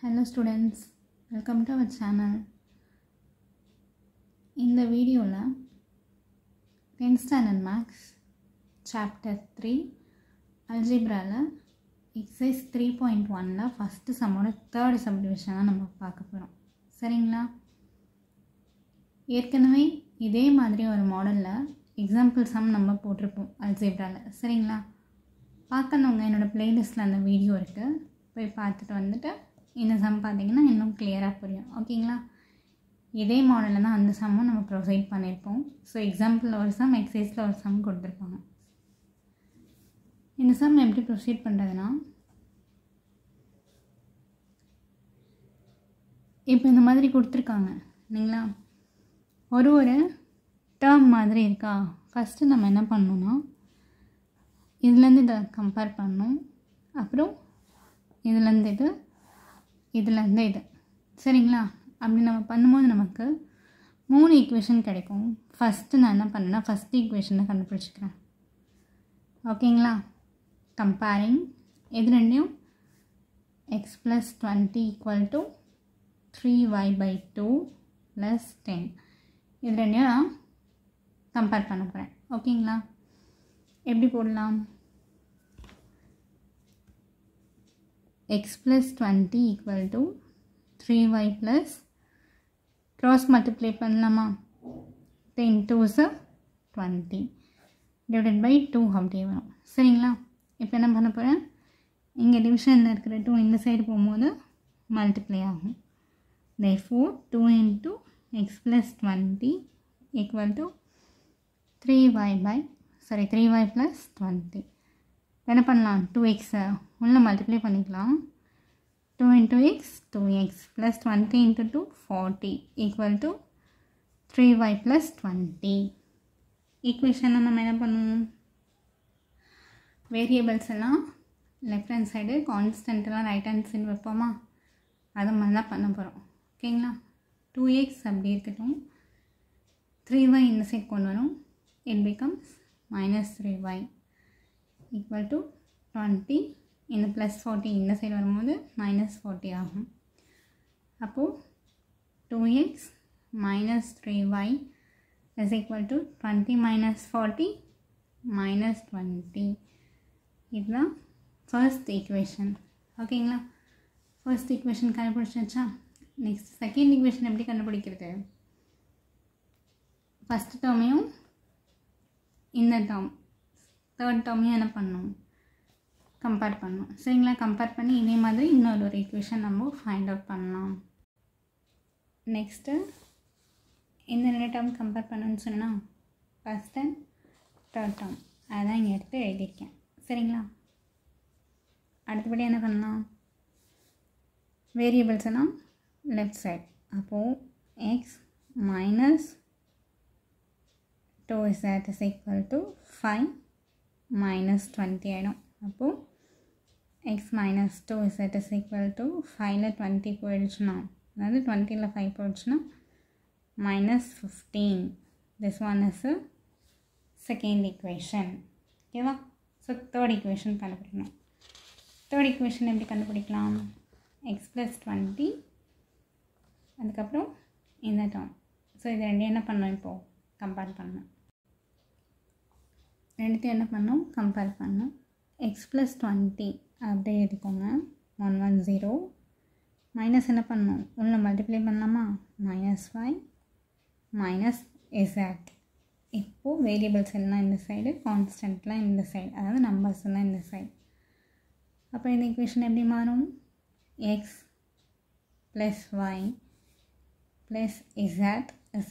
Hello students, welcome to our channel. In the video, 10th standard maths chapter 3 algebra exercise 3.1 first sum third subdivision நம்ம பார்க்க போறோம். சரிங்களா? ஏற்கனவே இதே மாதிரி ஒரு மாடல்ல எக்ஸாம்பிள் சம் நம்ம போட்டிருப்போம் அல்ஜிப்ரால. சரிங்களா? பார்க்கணுங்க என்னோட பிளேலிஸ்ட்ல அந்த வீடியோ இருக்கு. போய் பார்த்துட்டு வந்துட்டு இந்த சம் பார்த்தீங்கன்னா இன்னும் கிளியராக புரியும். ஓகேங்களா? இதே மாடலில் தான் அந்த சம்மும் நம்ம ப்ரொசைட் பண்ணியிருப்போம். ஸோ எக்ஸாம்பிளில் ஒரு சம், எக்ஸசைஸில் ஒரு சம் கொடுத்துருப்பாங்க. இந்த சம் எப்படி ப்ரொசீட் பண்ணுறதுன்னா, இப்போ இந்த மாதிரி கொடுத்துருக்காங்க இல்லைங்களா? ஒரு டேர்ம் மாதிரி இருக்கா. ஃபஸ்ட்டு நம்ம என்ன பண்ணணும்னா, இதுலேருந்து இதை கம்பேர் பண்ணணும். அப்புறம் இதுலேருந்து இதுலேருந்து இது. சரிங்களா? அப்படி நம்ம பண்ணும்போது நமக்கு 3 ஈக்குவேஷன் கிடைக்கும். ஃபஸ்ட்டு நான் என்ன பண்ணேன்னா, ஃபஸ்ட் ஈக்குவேஷனை கண்டுபிடிச்சிக்கிறேன். ஓகேங்களா? கம்பேரிங் இது ரெண்டையும் x + 20 = 3y/2 + 10 இது ரெண்டையும் நான் கம்பேர் பண்ண போகிறேன். ஓகேங்களா? எப்படி போடலாம்? x + 20 = 3y + cross multiply பண்ணலாமா? 10 2s 20 / 2 அப்படியே வரும். சரிங்களா? இப்போ என்ன பண்ண போகிறேன், இங்கே டிவிஷனில் இருக்கிற 2 இந்த சைடு போகும்போது மல்டிப்ளை ஆகும். therefore 2 × x + 20 = 3y + 20. என்ன பண்ணலாம், 2x உள்ளே மல்டிப்ளை பண்ணிக்கலாம். 2 × x 2x + 20 × 2 40 = 3y + 20. ஈக்குவேஷனை நம்ம என்ன பண்ணுவோம், வேரியபிள்ஸ் எல்லாம் லெஃப்ட் ஹேண்ட் சைடு, கான்ஸ்டன்ட்லாம் ரைட் ஹேண்ட் சைடு வைப்போமா, அது மாதிரி தான் பண்ண போகிறோம். ஓகேங்களா? 2x அப்படி இருக்கட்டும், 3y இந்த சைடு கொண்டு வரும். it becomes -3y = 20. இந்த +40 இந்த சைடு வரும்போது -40 ஆகும். அப்போது 2x - 3y = 20 - 40 -20. இதுதான் ஃபர்ஸ்ட் ஈக்குவேஷன். ஓகேங்களா? ஃபர்ஸ்ட் ஈக்குவேஷன் கண்டுபிடிச்சாச்சா? நெக்ஸ்ட் செகண்ட் ஈக்குவேஷன் எப்படி கண்டுபிடிக்கிறது? ஃபஸ்ட் டேர்மையும் இந்த டேர்ம் தேர்ட் டேர்மையும் என்ன பண்ணணும், கம்பேர் பண்ணணும். சரிங்களா? கம்பேர் பண்ணி இதே மாதிரி இன்னொரு ஈக்குவேஷன் நம்ம ஃபைண்ட் அவுட் பண்ணலாம். நெக்ஸ்ட்டு இந்த 2 டேர்ம் கம்பேர் பண்ணணும்னு சொன்னால் ஃபஸ்ட் அண்ட் தேர்ட் டேர்ம் அதான் இங்கே எடுத்து எழுதியிருக்கேன். சரிங்களா? அடுத்தபடி என்ன பண்ணலாம், வேரியபிள்ஸ் எல்லாம் லெஃப்ட் சைட். அப்போது x - 2z = 5 - 20 ஆகிடும். அப்போது x - 2z = 5ல் 20 போயிடுச்சுன்னா, அதாவது 20ல் 5 போயிடுச்சுன்னா -15. This one is second equation. ஓகேவா? ஸோ தேர்ட் ஈக்குவேஷன் கண்டுபிடிக்கணும். தேர்ட் ஈக்குவேஷன் எப்படி கண்டுபிடிக்கலாம், x + 20 அதுக்கப்புறம் இந்த டேர்ம். ஸோ இது ரெண்டையும் என்ன பண்ணோம், இப்போது கம்பேர் பண்ணணும். ரெண்டுத்தையும் என்ன பண்ணோம், கம்பேர் பண்ணோம். x + 20 அப்படியே எழுதிக்கோங்க. 110 மைனஸ் என்ன பண்ணணும், உள்ள மல்டிப்ளை பண்ணலாமா, -5 -z. இப்போது வேரியபிள்ஸ் எல்லாம் இந்த சைடு, கான்ஸ்டன்ட்லாம் இந்த சைடு, அதாவது நம்பர்ஸ் எல்லாம் இந்த சைடு. அப்போ இந்த ஈக்குவேஷன் எப்படி மாறும், x + y + z =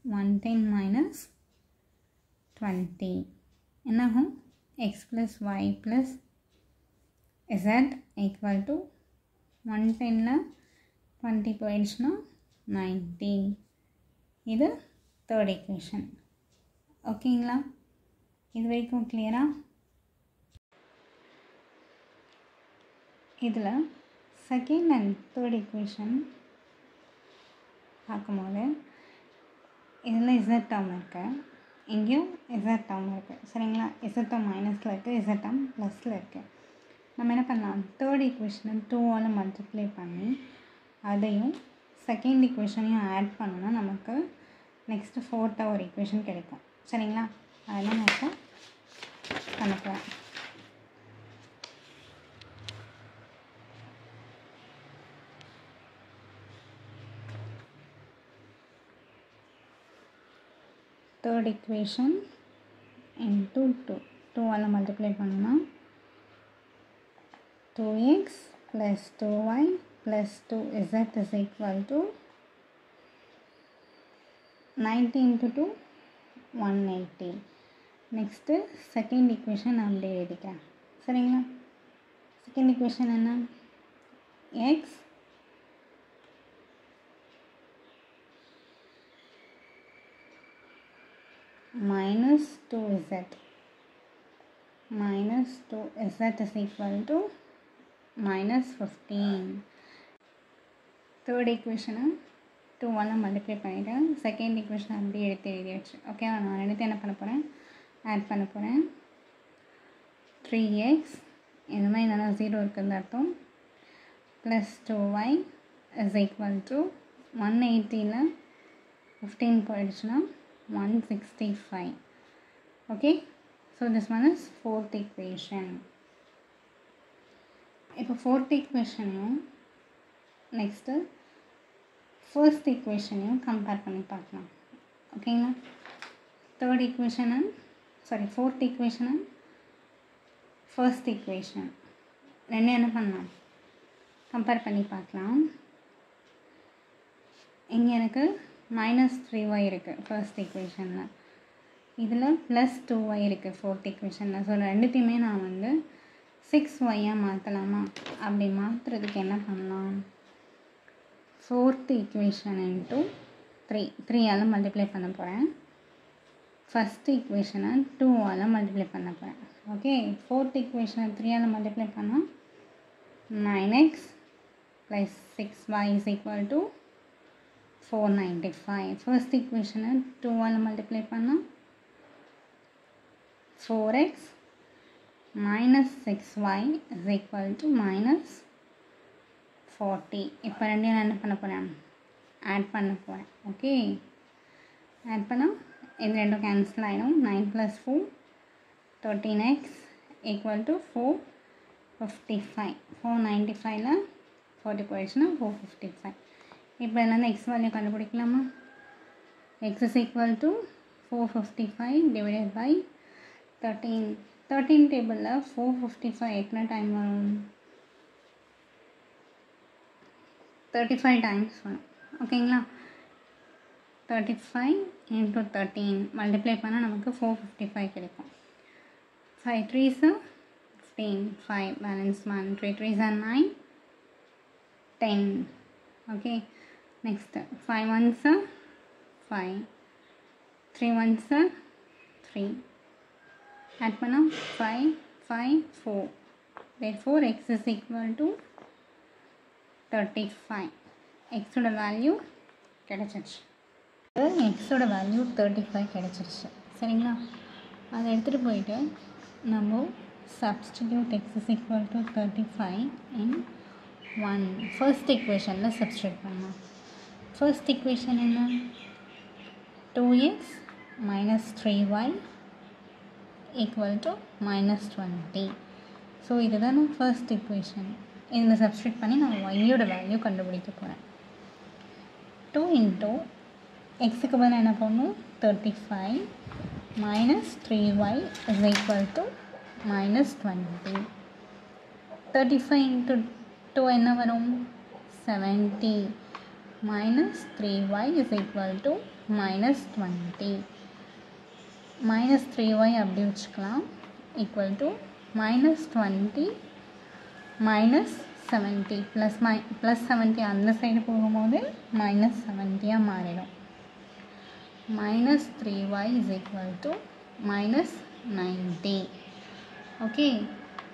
110 - 20. என்னாகும், x + y + z = 110ல் 20 போயிடுச்சுன்னா 90. இது தேர்ட் ஈக்குவேஷன். ஓகேங்களா? இது வரைக்கும் கிளியரா? இதில் செகண்ட் அண்ட் தேர்ட் ஈக்குவேஷன் பார்க்கும்போது இதில் z டேர்ம் இருக்குது, இங்கேயும் z டேர்ம் இருக்குது. சரிங்களா? z டேர்ம் மைனஸில் இருக்குது, z டேர்ம் ப்ளஸில் இருக்குது. நம்ம என்ன பண்ணலாம், தேர்ட் ஈக்குவேஷனை 2ஆல் மல்டிப்ளை பண்ணி அதையும் செகண்ட் ஈக்குவேஷனையும் ஆட் பண்ணோன்னா நமக்கு நெக்ஸ்ட்டு ஃபோர்த்தாக ஒரு ஈக்குவேஷன் கிடைக்கும். சரிங்களா, அதெல்லாம் நான் இப்போ பண்ண போகிறேன். தேர்ட் ஈக்குவேஷன் into 2ஆல் மல்டிப்ளை பண்ணோன்னா 2x plus 2y plus 2z is equal to 90 into 2 180. Next second equation நான் அப்படியே எழுதிக்கிறேன். சரிங்களா, செகண்ட் ஈக்குவேஷன் என்ன, x minus 2z is equal to minus 15. Third ஈக்குவேஷனை 2ஆல் மல்டிப்ளை பண்ணிவிட்டேன். செகண்ட் ஈக்குவேஷன் அப்படியே எழுதியாச்சு. ஓகே, நான் எடுத்து என்ன பண்ண போகிறேன், ஆட் பண்ண போகிறேன். 3x இந்த மாதிரி என்னென்னா 0 இருக்குதுன்னு அர்த்தம், plus 2y is equal to 180ல் 15 போயிடுச்சுன்னா 165. okay, so this one is fourth equation. இப்போ fourth equationையும் நெக்ஸ்ட்டு ஃபர்ஸ்ட் ஈக்குவேஷனையும் கம்பேர் பண்ணி பார்க்கலாம். ஓகேங்களா, third equation and fourth equation and first equation ரெண்டும் என்ன பண்ணலாம், கம்பேர் பண்ணி பார்க்கலாம். இங்கே எனக்கு -3y இருக்குது ஃபர்ஸ்ட் ஈக்குவேஷனில், இதில் +2y இருக்குது ஃபோர்த் ஈக்குவேஷனில். ஸோ ரெண்டுத்தையுமே நான் வந்து 6yயாக மாற்றலாமா, அப்படி மாற்றுறதுக்கு என்ன பண்ணலாம், ஃபோர்த் ஈக்குவேஷன் இன்ட்டு 3ஆல் மல்டிப்ளை பண்ண போகிறேன். ஃபஸ்ட் ஈக்குவேஷனை 2ஆல் மல்டிப்ளை பண்ண போகிறேன். ஓகே, ஃபோர்த் ஈக்குவேஷனை 3ஆல் மல்டிப்ளை பண்ணால் 9x + 6y is equal to 495. First ஈக்குவேஷனை 2ஆல் மல்டிப்ளை பண்ணால் 4x - 6y is equal to -40. இப்போ ரெண்டையும் நான் என்ன பண்ண போகிறேன், ஆட் பண்ண போகிறேன். ஓகே, ஆட் பண்ணால் இது ரெண்டும் கேன்சல் ஆகிடும். 9 + 4 13x = 455. 495ல் 40 போயிடுச்சுன்னா 455. இப்போ இதில் எக்ஸ் வேல்யூ கண்டுபிடிக்கலாமா, x is equal to 455 divided by 13. 13 டேபிளில் 455 எத்தனை டைம் வரும், 35 டைம்ஸ் வரும். ஓகேங்களா, 35 × 13 மல்டிப்ளை பண்ணால் நமக்கு 455 கிடைக்கும். 5 3s 15, 5 balance 1, 3 3s 9, 10. Okay, next 5 1s 5, 3 1s 3. Add பண்ணால் 5 5 4. therefore x is equal to 35. எக்ஸோட வேல்யூ கிடச்சிருச்சு. எக்ஸோட வேல்யூ 35 கிடச்சிருச்சு. சரிங்களா, அதை எடுத்துகிட்டு போயிட்டு நம்ம substitute x is equal to 35 in 1 first ஈக்குவேஷனில் சப்ஸ்டியூட் பண்ணலாம். ஃபர்ஸ்ட் ஈக்குவேஷன் என்ன, 2x - 3y = -20. ஸோ இதுதான் ஃபர்ஸ்ட் ஈக்குவேஷன். இதில் சப்ஸ்டியூட் பண்ணி நான் ஒய்யோட வேல்யூ கண்டுபிடிக்க போகிறேன். 2 × எக்ஸுக்கு பதில் என்ன பண்ணணும், 35 - 3y is equal to -20. 35 × 2 என்ன வரும், 70 -3y is equal to -20. -3y அப்படி வச்சுக்கலாம், equal to -20 - 70 +70 அந்த சைடு போகும்போது -70 மாறிடும். -3y is equal to -90. Okay,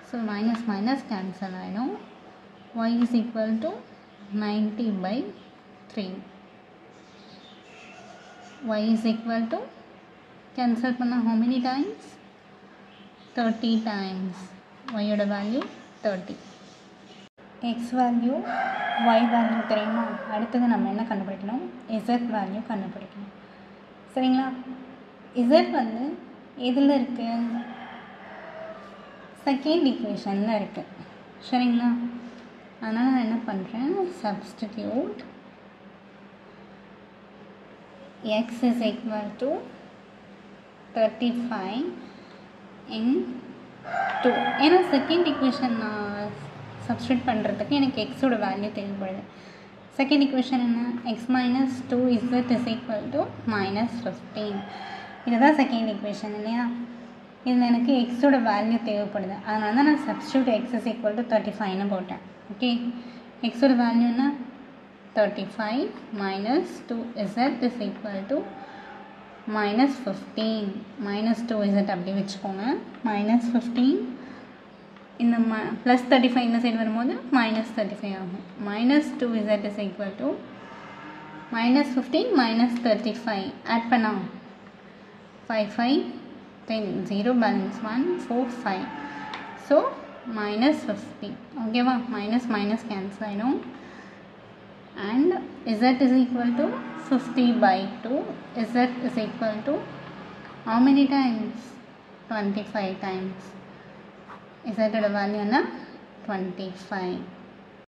so minus cancel ஆகிடும். y is equal to 90/3. y is equal to cancel பண்ணால் how many times, 30 times. y ஓட value 30. X value Y value தெரியுமா? அடுத்தது நம்ம என்ன கண்டுபிடிக்கணும்? Z வேல்யூ கண்டுபிடிக்கணும். சரிங்களா? Z வந்து எதில் இருக்குது? செகண்ட் ஈக்குவேஷனில் இருக்குது. சரிங்களா? அதனால் நான் என்ன பண்ணுறேன், substitute x is equal to 35 in 2. ஏன்னா செகண்ட் ஈக்குவேஷன் நான் சப்ஸ்டியூட் பண்ணுறதுக்கு எனக்கு எக்ஸோட வேல்யூ தேவைப்படுது. செகண்ட் ஈக்குவேஷன் என்ன? x minus 2z is equal to minus 15. இதுதான் செகண்ட் ஈக்குவேஷன் இல்லையா? இதில் எனக்கு எக்ஸோட வேல்யூ தேவைப்படுது. அதனால தான் நான் substitute x is equal to 35ன்னு போட்டேன். ஓகே, எக்ஸோட வேல்யூ என்ன? 35 minus 2z is equal to minus 15. minus 2z அப்படி வச்சுக்கோங்க. minus 15 இந்த ப்ளஸ் 35 இந்த சைடு வரும்போது மைனஸ் 35 ஆகும். minus 2z is equal to minus 15 minus 35 add பண்ணா 5 5 10 0 balance 1 4 5. So minus 50. ஓகேவா? மைனஸ் மைனஸ் கேன்சல் ஆகிடும். and z is equal to 50 by 2. z is equal to how many times? 25 times. z ஓட value என்ன? 25.